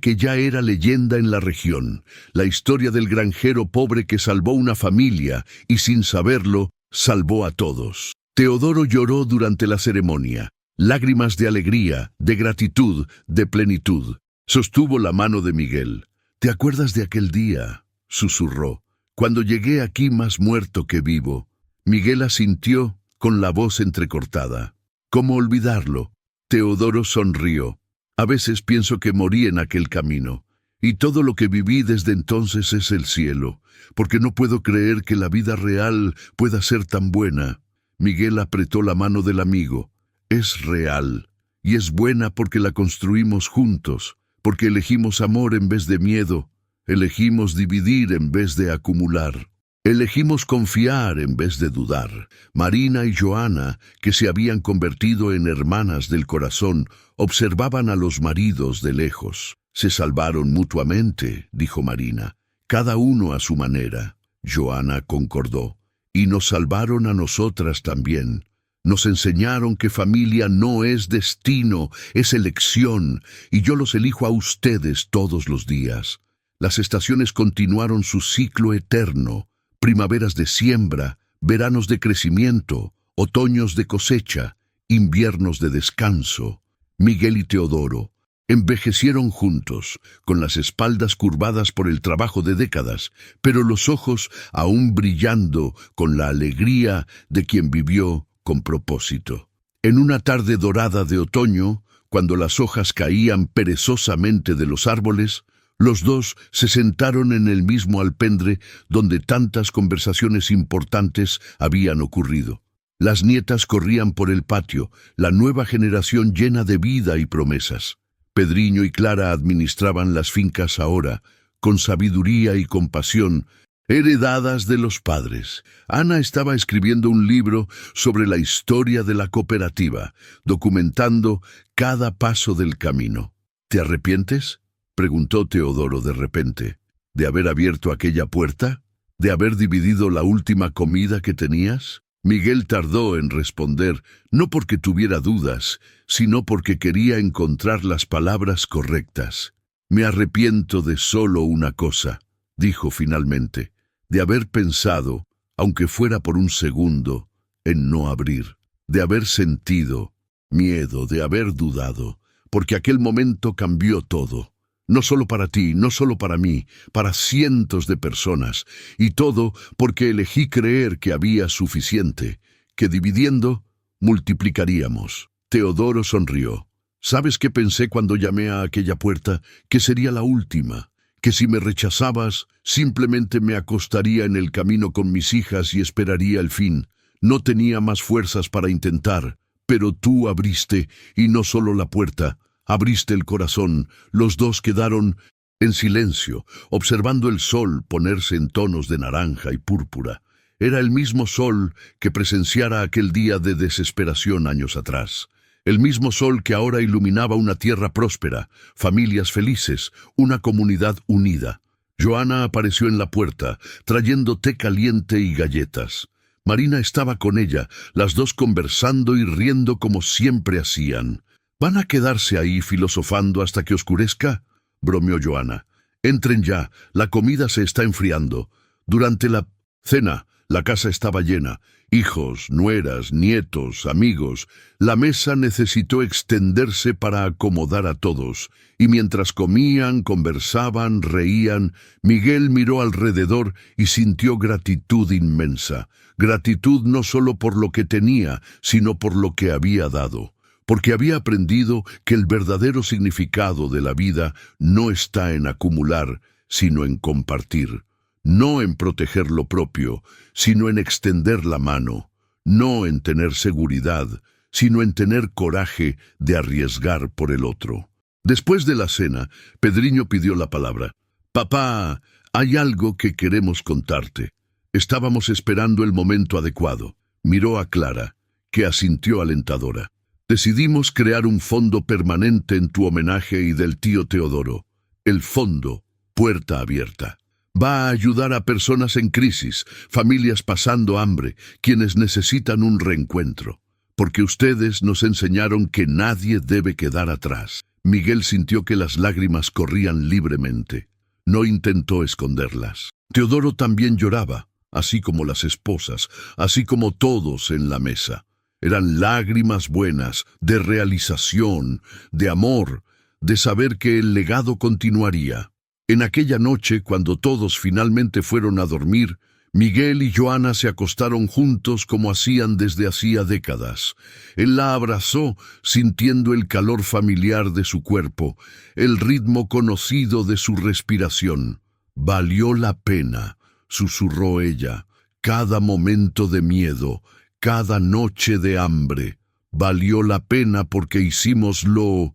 que ya era leyenda en la región, la historia del granjero pobre que salvó una familia y sin saberlo salvó a todos. Teodoro lloró durante la ceremonia, lágrimas de alegría, de gratitud, de plenitud. Sostuvo la mano de Miguel. «¿Te acuerdas de aquel día?», susurró. «Cuando llegué aquí más muerto que vivo». Miguel asintió con la voz entrecortada. «¿Cómo olvidarlo?». Teodoro sonrió. «A veces pienso que morí en aquel camino, y todo lo que viví desde entonces es el cielo, porque no puedo creer que la vida real pueda ser tan buena». Miguel apretó la mano del amigo. «Es real, y es buena porque la construimos juntos, porque elegimos amor en vez de miedo, elegimos dividir en vez de acumular. Elegimos confiar en vez de dudar. Marina y Joana, que se habían convertido en hermanas del corazón, observaban a los maridos de lejos. Se salvaron mutuamente, dijo Marina, cada uno a su manera. Joana concordó. Y nos salvaron a nosotras también. Nos enseñaron que familia no es destino, es elección, y yo los elijo a ustedes todos los días. Las estaciones continuaron su ciclo eterno. Primaveras de siembra, veranos de crecimiento, otoños de cosecha, inviernos de descanso. Miguel y Teodoro envejecieron juntos, con las espaldas curvadas por el trabajo de décadas, pero los ojos aún brillando con la alegría de quien vivió con propósito. En una tarde dorada de otoño, cuando las hojas caían perezosamente de los árboles, los dos se sentaron en el mismo alpendre donde tantas conversaciones importantes habían ocurrido. Las nietas corrían por el patio, la nueva generación llena de vida y promesas. Pedriño y Clara administraban las fincas ahora, con sabiduría y compasión, heredadas de los padres. Ana estaba escribiendo un libro sobre la historia de la cooperativa, documentando cada paso del camino. ¿Te arrepientes?, preguntó Teodoro de repente. ¿De haber abierto aquella puerta? ¿De haber dividido la última comida que tenías? Miguel tardó en responder, no porque tuviera dudas, sino porque quería encontrar las palabras correctas. Me arrepiento de solo una cosa, dijo finalmente, de haber pensado, aunque fuera por un segundo, en no abrir, de haber sentido miedo, de haber dudado, porque aquel momento cambió todo. No solo para ti, no solo para mí, para cientos de personas, y todo porque elegí creer que había suficiente, que dividiendo, multiplicaríamos. Teodoro sonrió. ¿Sabes qué pensé cuando llamé a aquella puerta? Que sería la última, que si me rechazabas, simplemente me acostaría en el camino con mis hijas y esperaría el fin. No tenía más fuerzas para intentar, pero tú abriste, y no solo la puerta, abriste el corazón. Los dos quedaron en silencio, observando el sol ponerse en tonos de naranja y púrpura. Era el mismo sol que presenciara aquel día de desesperación años atrás. El mismo sol que ahora iluminaba una tierra próspera, familias felices, una comunidad unida. Joana apareció en la puerta, trayendo té caliente y galletas. Marina estaba con ella, las dos conversando y riendo como siempre hacían. ¿Van a quedarse ahí filosofando hasta que oscurezca?, bromeó Joana. Entren ya, la comida se está enfriando. Durante la cena, la casa estaba llena. Hijos, nueras, nietos, amigos. La mesa necesitó extenderse para acomodar a todos. Y mientras comían, conversaban, reían, Miguel miró alrededor y sintió gratitud inmensa. Gratitud no solo por lo que tenía, sino por lo que había dado. Porque había aprendido que el verdadero significado de la vida no está en acumular, sino en compartir. No en proteger lo propio, sino en extender la mano. No en tener seguridad, sino en tener coraje de arriesgar por el otro. Después de la cena, Pedriño pidió la palabra. «Papá, hay algo que queremos contarte». Estábamos esperando el momento adecuado. Miró a Clara, que asintió alentadora. Decidimos crear un fondo permanente en tu homenaje y del tío Teodoro. El fondo Puerta Abierta. Va a ayudar a personas en crisis, familias pasando hambre, quienes necesitan un reencuentro. Porque ustedes nos enseñaron que nadie debe quedar atrás. Miguel sintió que las lágrimas corrían libremente. No intentó esconderlas. Teodoro también lloraba, así como las esposas, así como todos en la mesa. Eran lágrimas buenas, de realización, de amor, de saber que el legado continuaría. En aquella noche, cuando todos finalmente fueron a dormir, Miguel y Joana se acostaron juntos como hacían desde hacía décadas. Él la abrazó, sintiendo el calor familiar de su cuerpo, el ritmo conocido de su respiración. «Valió la pena», susurró ella, «cada momento de miedo, cada noche de hambre. Valió la pena porque hicimos lo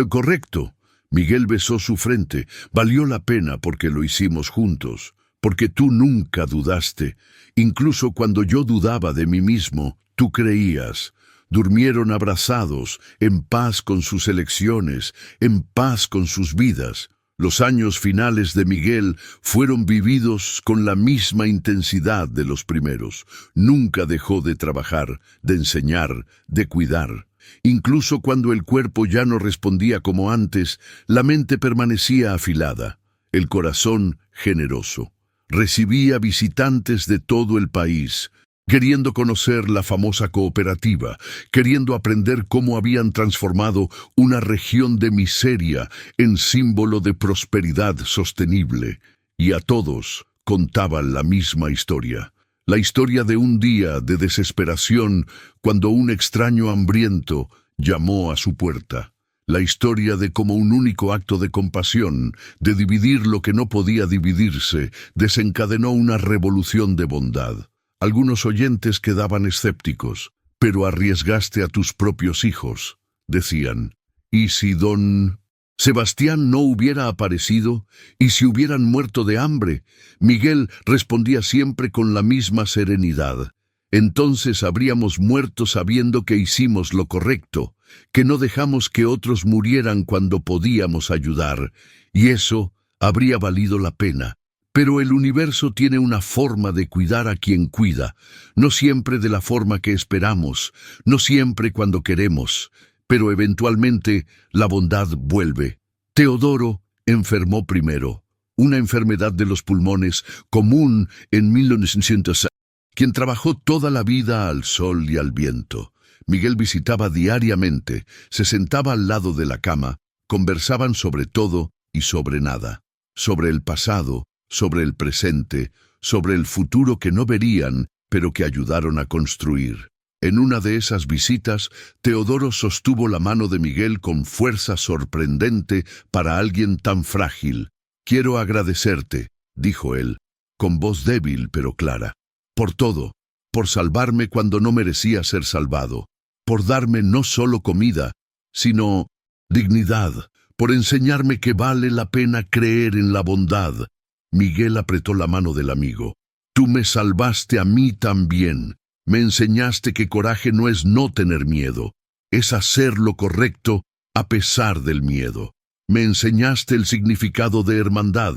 correcto». Miguel besó su frente. Valió la pena porque lo hicimos juntos, porque tú nunca dudaste. Incluso cuando yo dudaba de mí mismo, tú creías. Durmieron abrazados, en paz con sus elecciones, en paz con sus vidas. Los años finales de Miguel fueron vividos con la misma intensidad de los primeros. Nunca dejó de trabajar, de enseñar, de cuidar. Incluso cuando el cuerpo ya no respondía como antes, la mente permanecía afilada, el corazón generoso. Recibía visitantes de todo el país, queriendo conocer la famosa cooperativa, queriendo aprender cómo habían transformado una región de miseria en símbolo de prosperidad sostenible. Y a todos contaban la misma historia. La historia de un día de desesperación cuando un extraño hambriento llamó a su puerta. La historia de cómo un único acto de compasión, de dividir lo que no podía dividirse, desencadenó una revolución de bondad. Algunos oyentes quedaban escépticos. «Pero arriesgaste a tus propios hijos», decían. «¿Y si don Sebastián no hubiera aparecido? ¿Y si hubieran muerto de hambre?». Miguel respondía siempre con la misma serenidad. «Entonces habríamos muerto sabiendo que hicimos lo correcto, que no dejamos que otros murieran cuando podíamos ayudar, y eso habría valido la pena». Pero el universo tiene una forma de cuidar a quien cuida, no siempre de la forma que esperamos, no siempre cuando queremos, pero eventualmente la bondad vuelve. Teodoro enfermó primero, una enfermedad de los pulmones común en 1906, quien trabajó toda la vida al sol y al viento. Miguel visitaba diariamente, se sentaba al lado de la cama, conversaban sobre todo y sobre nada, sobre el pasado, sobre el presente, sobre el futuro que no verían, pero que ayudaron a construir. En una de esas visitas, Teodoro sostuvo la mano de Miguel con fuerza sorprendente para alguien tan frágil. «Quiero agradecerte», dijo él, con voz débil pero clara, «por todo, por salvarme cuando no merecía ser salvado, por darme no solo comida, sino dignidad, por enseñarme que vale la pena creer en la bondad». Miguel apretó la mano del amigo. «Tú me salvaste a mí también. Me enseñaste que coraje no es no tener miedo, es hacer lo correcto a pesar del miedo. Me enseñaste el significado de hermandad».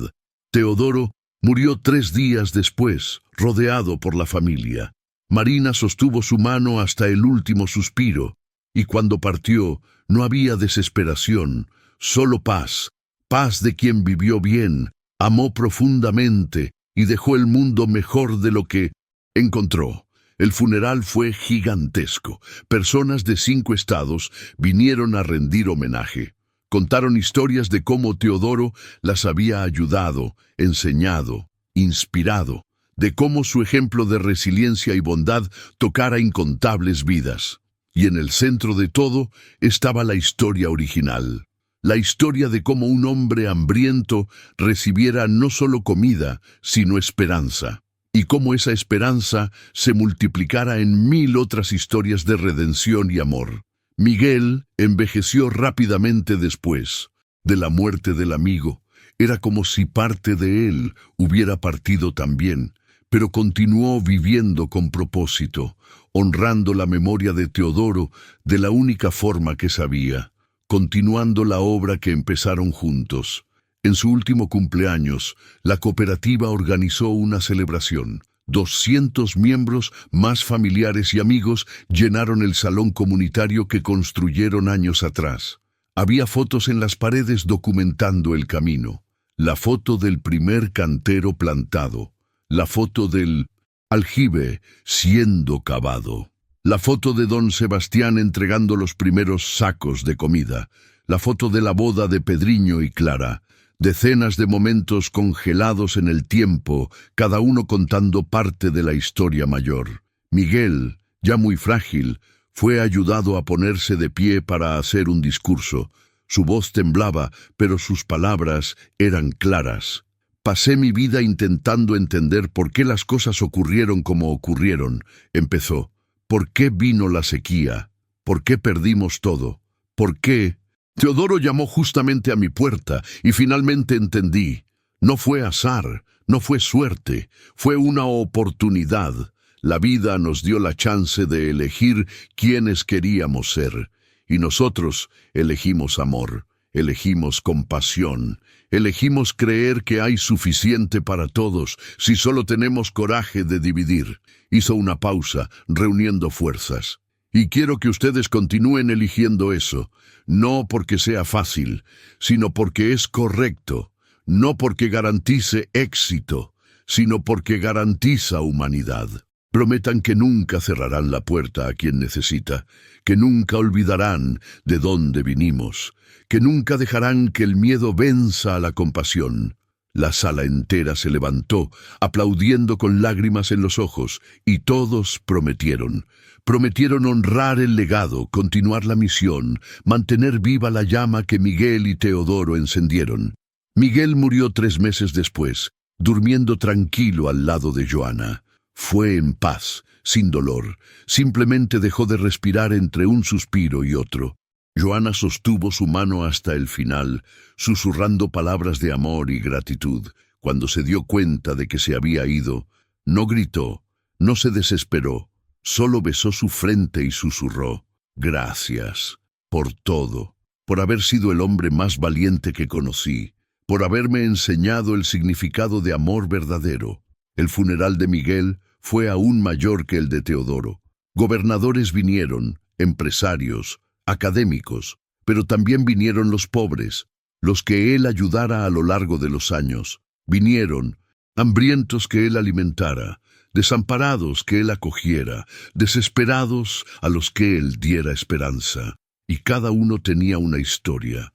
Teodoro murió 3 días después, rodeado por la familia. Marina sostuvo su mano hasta el último suspiro, y cuando partió no había desesperación, solo paz, paz de quien vivió bien, amó profundamente y dejó el mundo mejor de lo que encontró. El funeral fue gigantesco. Personas de 5 estados vinieron a rendir homenaje. Contaron historias de cómo Teodoro las había ayudado, enseñado, inspirado, de cómo su ejemplo de resiliencia y bondad tocara incontables vidas. Y en el centro de todo estaba la historia original. La historia de cómo un hombre hambriento recibiera no solo comida, sino esperanza, y cómo esa esperanza se multiplicara en 1000 otras historias de redención y amor. Miguel envejeció rápidamente después de la muerte del amigo. Era como si parte de él hubiera partido también, pero continuó viviendo con propósito, honrando la memoria de Teodoro de la única forma que sabía, continuando la obra que empezaron juntos. En su último cumpleaños, la cooperativa organizó una celebración. 200 miembros, más familiares y amigos, llenaron el salón comunitario que construyeron años atrás. Había fotos en las paredes documentando el camino. La foto del primer cantero plantado. La foto del aljibe siendo cavado. La foto de don Sebastián entregando los primeros sacos de comida. La foto de la boda de Pedriño y Clara. Decenas de momentos congelados en el tiempo, cada uno contando parte de la historia mayor. Miguel, ya muy frágil, fue ayudado a ponerse de pie para hacer un discurso. Su voz temblaba, pero sus palabras eran claras. «Pasé mi vida intentando entender por qué las cosas ocurrieron como ocurrieron», empezó. «¿Por qué vino la sequía? ¿Por qué perdimos todo? ¿Por qué? Teodoro llamó justamente a mi puerta y finalmente entendí. No fue azar, no fue suerte, fue una oportunidad. La vida nos dio la chance de elegir quiénes queríamos ser. Y nosotros elegimos amor, elegimos compasión, elegimos creer que hay suficiente para todos si solo tenemos coraje de dividir. Hizo una pausa, reuniendo fuerzas. Y quiero que ustedes continúen eligiendo eso, no porque sea fácil, sino porque es correcto, no porque garantice éxito, sino porque garantiza humanidad. Prometan que nunca cerrarán la puerta a quien necesita, que nunca olvidarán de dónde vinimos, que nunca dejarán que el miedo venza a la compasión. La sala entera se levantó, aplaudiendo con lágrimas en los ojos, y todos prometieron. Prometieron honrar el legado, continuar la misión, mantener viva la llama que Miguel y Teodoro encendieron. Miguel murió 3 meses después, durmiendo tranquilo al lado de Joana. Fue en paz, sin dolor, simplemente dejó de respirar entre un suspiro y otro. Joana sostuvo su mano hasta el final, susurrando palabras de amor y gratitud. Cuando se dio cuenta de que se había ido, no gritó, no se desesperó, solo besó su frente y susurró: «Gracias por todo, por haber sido el hombre más valiente que conocí, por haberme enseñado el significado de amor verdadero». El funeral de Miguel fue aún mayor que el de Teodoro. Gobernadores vinieron, empresarios, académicos, pero también vinieron los pobres, los que él ayudara a lo largo de los años. Vinieron, hambrientos que él alimentara, desamparados que él acogiera, desesperados a los que él diera esperanza. Y cada uno tenía una historia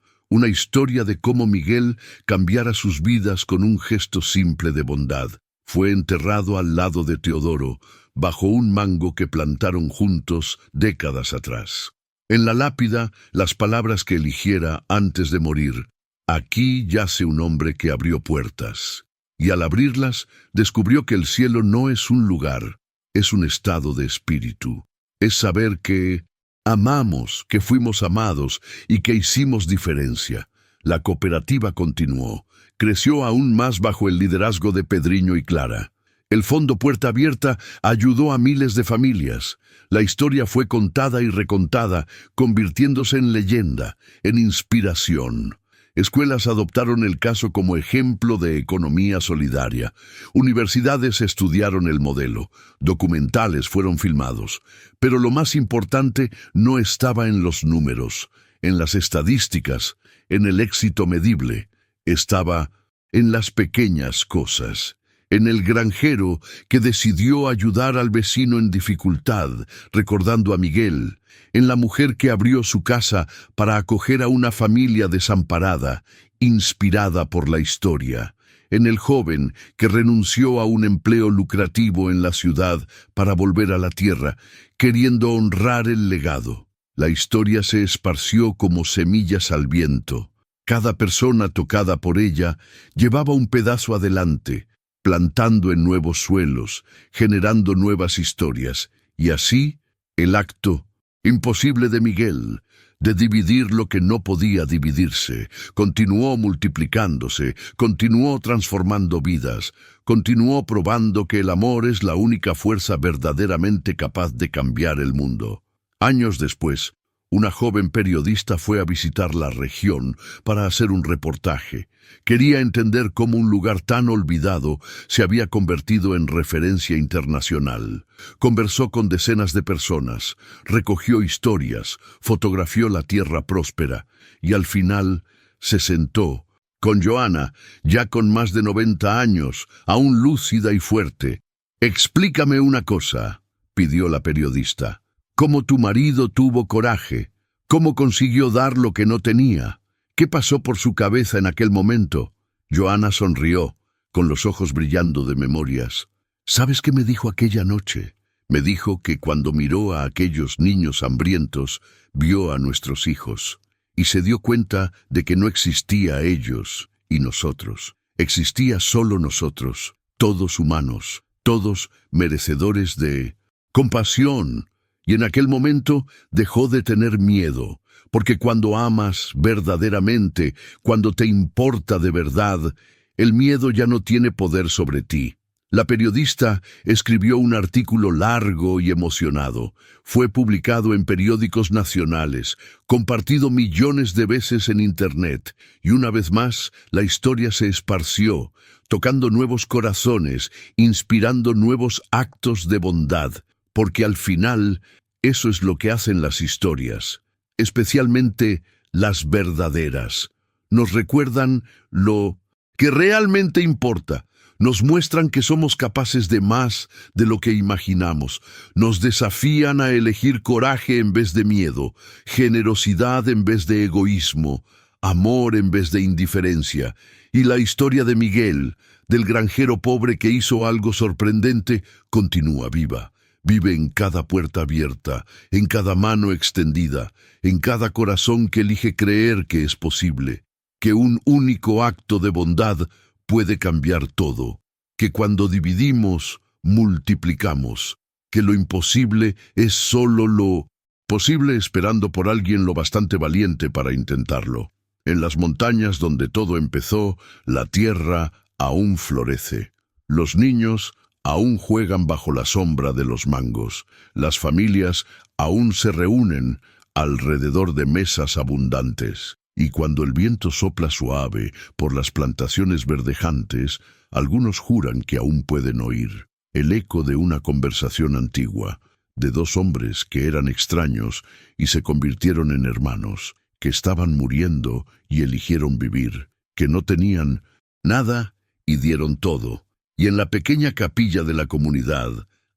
de cómo Miguel cambiara sus vidas con un gesto simple de bondad. Fue enterrado al lado de Teodoro, bajo un mango que plantaron juntos décadas atrás. En la lápida, las palabras que eligiera antes de morir: «Aquí yace un hombre que abrió puertas». Y al abrirlas, descubrió que el cielo no es un lugar, es un estado de espíritu. Es saber que amamos, que fuimos amados y que hicimos diferencia. La cooperativa continuó, creció aún más bajo el liderazgo de Pedriño y Clara. El Fondo Puerta Abierta ayudó a miles de familias. La historia fue contada y recontada, convirtiéndose en leyenda, en inspiración. Escuelas adoptaron el caso como ejemplo de economía solidaria. Universidades estudiaron el modelo. Documentales fueron filmados. Pero lo más importante no estaba en los números, en las estadísticas, en el éxito medible. Estaba en las pequeñas cosas. En el granjero que decidió ayudar al vecino en dificultad, recordando a Miguel. En la mujer que abrió su casa para acoger a una familia desamparada, inspirada por la historia. En el joven que renunció a un empleo lucrativo en la ciudad para volver a la tierra, queriendo honrar el legado. La historia se esparció como semillas al viento. Cada persona tocada por ella llevaba un pedazo adelante, plantando en nuevos suelos, generando nuevas historias. Y así, el acto imposible de Miguel, de dividir lo que no podía dividirse, continuó multiplicándose, continuó transformando vidas, continuó probando que el amor es la única fuerza verdaderamente capaz de cambiar el mundo. Años después, una joven periodista fue a visitar la región para hacer un reportaje. Quería entender cómo un lugar tan olvidado se había convertido en referencia internacional. Conversó con decenas de personas, recogió historias, fotografió la tierra próspera y al final se sentó con Joana, ya con más de 90 años, aún lúcida y fuerte. «Explícame una cosa», pidió la periodista. «¿Cómo tu marido tuvo coraje? ¿Cómo consiguió dar lo que no tenía? ¿Qué pasó por su cabeza en aquel momento?» Joana sonrió, con los ojos brillando de memorias. «¿Sabes qué me dijo aquella noche?» Me dijo que cuando miró a aquellos niños hambrientos, vio a nuestros hijos, y se dio cuenta de que no existía ellos y nosotros. Existía solo nosotros, todos humanos, todos merecedores de compasión. Y en aquel momento dejó de tener miedo, porque cuando amas verdaderamente, cuando te importa de verdad, el miedo ya no tiene poder sobre ti. La periodista escribió un artículo largo y emocionado. Fue publicado en periódicos nacionales, compartido millones de veces en Internet, y una vez más la historia se esparció, tocando nuevos corazones, inspirando nuevos actos de bondad, porque al final eso es lo que hacen las historias, especialmente las verdaderas. Nos recuerdan lo que realmente importa. Nos muestran que somos capaces de más de lo que imaginamos. Nos desafían a elegir coraje en vez de miedo, generosidad en vez de egoísmo, amor en vez de indiferencia. Y la historia de Miguel, del granjero pobre que hizo algo sorprendente, continúa viva. Vive en cada puerta abierta, en cada mano extendida, en cada corazón que elige creer que es posible, que un único acto de bondad puede cambiar todo, que cuando dividimos, multiplicamos, que lo imposible es solo lo posible esperando por alguien lo bastante valiente para intentarlo. En las montañas donde todo empezó, la tierra aún florece. Los niños aún juegan bajo la sombra de los mangos. Las familias aún se reúnen alrededor de mesas abundantes. Y cuando el viento sopla suave por las plantaciones verdejantes, algunos juran que aún pueden oír el eco de una conversación antigua, de dos hombres que eran extraños y se convirtieron en hermanos, que estaban muriendo y eligieron vivir, que no tenían nada y dieron todo. Y en la pequeña capilla de la comunidad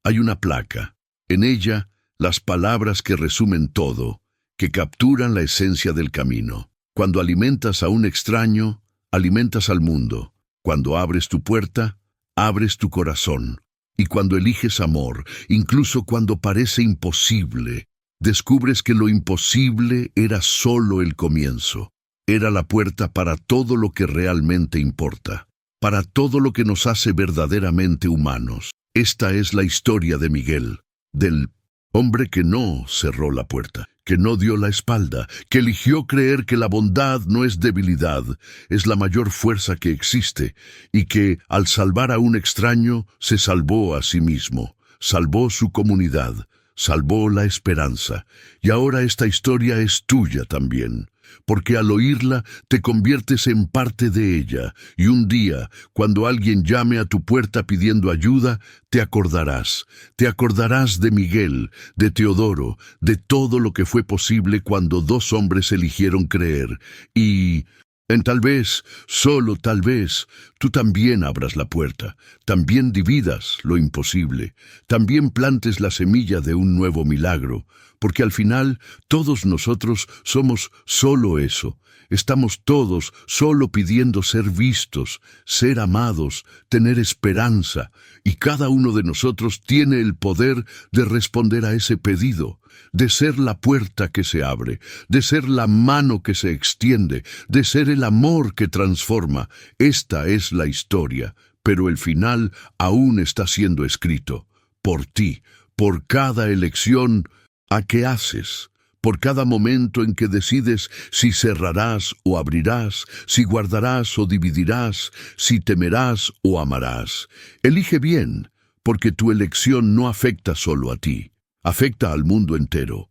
hay una placa. En ella, las palabras que resumen todo, que capturan la esencia del camino. Cuando alimentas a un extraño, alimentas al mundo. Cuando abres tu puerta, abres tu corazón. Y cuando eliges amor, incluso cuando parece imposible, descubres que lo imposible era solo el comienzo. Era la puerta para todo lo que realmente importa, para todo lo que nos hace verdaderamente humanos. Esta es la historia de Miguel, del hombre que no cerró la puerta, que no dio la espalda, que eligió creer que la bondad no es debilidad, es la mayor fuerza que existe, y que, al salvar a un extraño, se salvó a sí mismo, salvó su comunidad, salvó la esperanza. Y ahora esta historia es tuya también, porque al oírla te conviertes en parte de ella, y un día, cuando alguien llame a tu puerta pidiendo ayuda, te acordarás de Miguel, de Teodoro, de todo lo que fue posible cuando dos hombres eligieron creer, y tal vez, solo tal vez, tú también abras la puerta, también dividas lo imposible, también plantes la semilla de un nuevo milagro, porque al final todos nosotros somos solo eso. Estamos todos solo pidiendo ser vistos, ser amados, tener esperanza, y cada uno de nosotros tiene el poder de responder a ese pedido, de ser la puerta que se abre, de ser la mano que se extiende, de ser el amor que transforma. Esta es la historia, pero el final aún está siendo escrito, por ti, por cada elección a que haces, por cada momento en que decides si cerrarás o abrirás, si guardarás o dividirás, si temerás o amarás. Elige bien, porque tu elección no afecta solo a ti, afecta al mundo entero.